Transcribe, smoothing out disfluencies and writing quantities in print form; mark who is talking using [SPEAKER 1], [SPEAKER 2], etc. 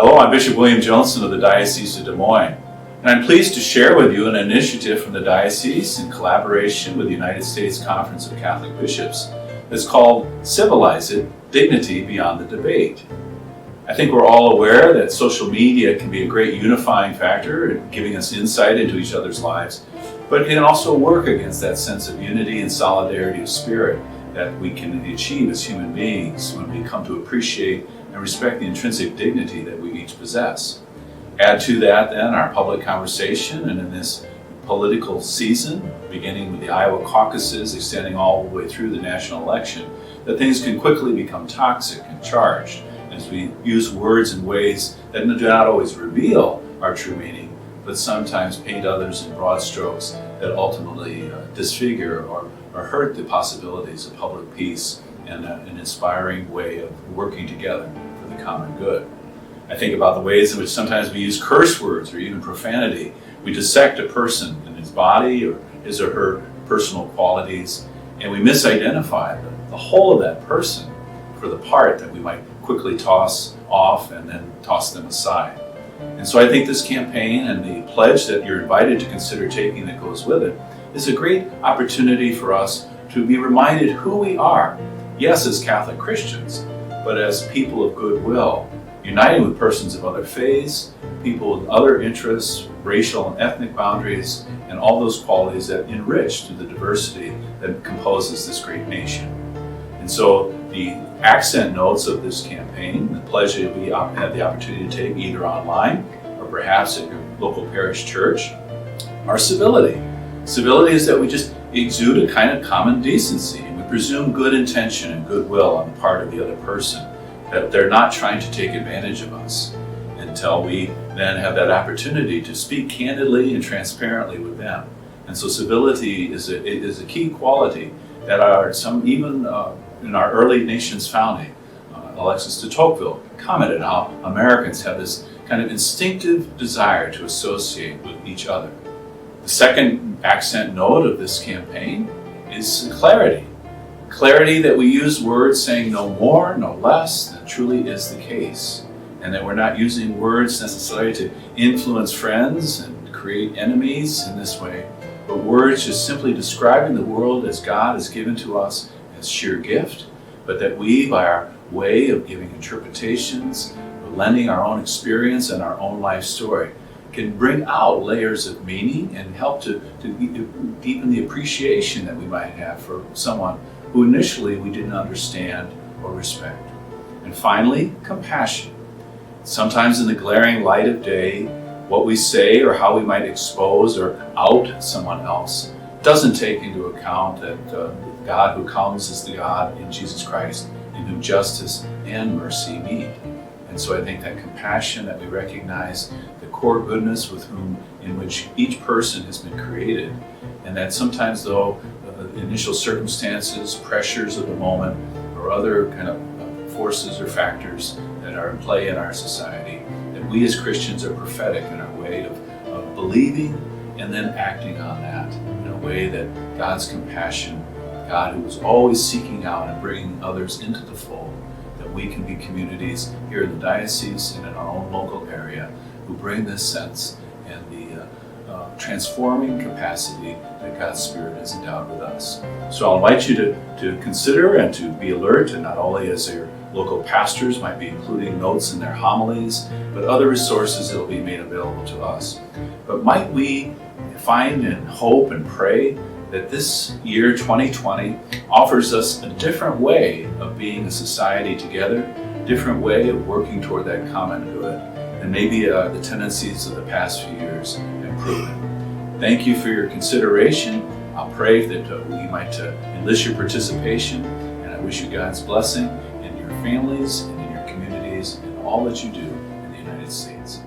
[SPEAKER 1] Hello, I'm Bishop William Joensen of the Diocese of Des Moines, and I'm pleased to share with you an initiative from the Diocese in collaboration with the United States Conference of Catholic Bishops that's called Civilize It, Dignity Beyond the Debate. I think we're all aware that social media can be a great unifying factor in giving us insight into each other's lives, but it can also work against that sense of unity and solidarity of spirit that we can achieve as human beings when we come to appreciate and respect the intrinsic dignity that we each possess. Add to that then our public conversation, and in this political season, beginning with the Iowa caucuses, extending all the way through the national election, that things can quickly become toxic and charged as we use words in ways that do not always reveal our true meaning, but sometimes paint others in broad strokes that ultimately disfigure or hurt the possibilities of public peace and an inspiring way of working together for the common good. I think about the ways in which sometimes we use curse words or even profanity. We dissect a person in his body or his or her personal qualities, and we misidentify the whole of that person for the part that we might quickly toss off and then toss them aside. And so I think this campaign and the pledge that you're invited to consider taking that goes with it is a great opportunity for us to be reminded who we are, yes, as Catholic Christians, but as people of goodwill, uniting with persons of other faiths, people with other interests, racial and ethnic boundaries, and all those qualities that enrich to the diversity that composes this great nation. And so the accent notes of this campaign, the pledge that we have the opportunity to take either online or perhaps at your local parish church, are civility. Civility is that we just exude a kind of common decency, and we presume good intention and goodwill on the part of the other person, that they're not trying to take advantage of us, until we then have that opportunity to speak candidly and transparently with them. And so civility is a key quality that even in our early nation's founding, Alexis de Tocqueville commented how Americans have this kind of instinctive desire to associate with each other. The second accent note of this campaign is clarity. Clarity that we use words saying no more, no less than truly is the case, and that we're not using words necessarily to influence friends and create enemies in this way, but words just simply describing the world as God has given to us as sheer gift, but that we, by our way of giving interpretations, lending our own experience and our own life story, can bring out layers of meaning and help to deepen the appreciation that we might have for someone who initially we didn't understand or respect. And finally, compassion. Sometimes in the glaring light of day, what we say or how we might expose or out someone else doesn't take into account that the God who comes is the God in Jesus Christ, in whom justice and mercy meet. And so I think that compassion, that we recognize the core goodness in which each person has been created, and that sometimes though the initial circumstances, pressures of the moment, or other kind of forces or factors that are in play in our society, that we as Christians are prophetic in our way of believing and then acting on that in a way that God's compassion, God who is always seeking out and bringing others into the fold, that we can be communities here in the diocese and in our own local area who bring this sense and the transforming capacity that God's Spirit has endowed with us. So I'll invite you to consider and to be alert, and not only as your local pastors might be including notes in their homilies, but other resources that will be made available to us. But might we find and hope and pray that this year 2020 offers us a different way of being a society together, different way of working toward that common good, and maybe the tendencies of the past few years have proven. Thank you for your consideration. I'll pray that we might enlist your participation, and I wish you God's blessing in your families and in your communities and all that you do in the United States.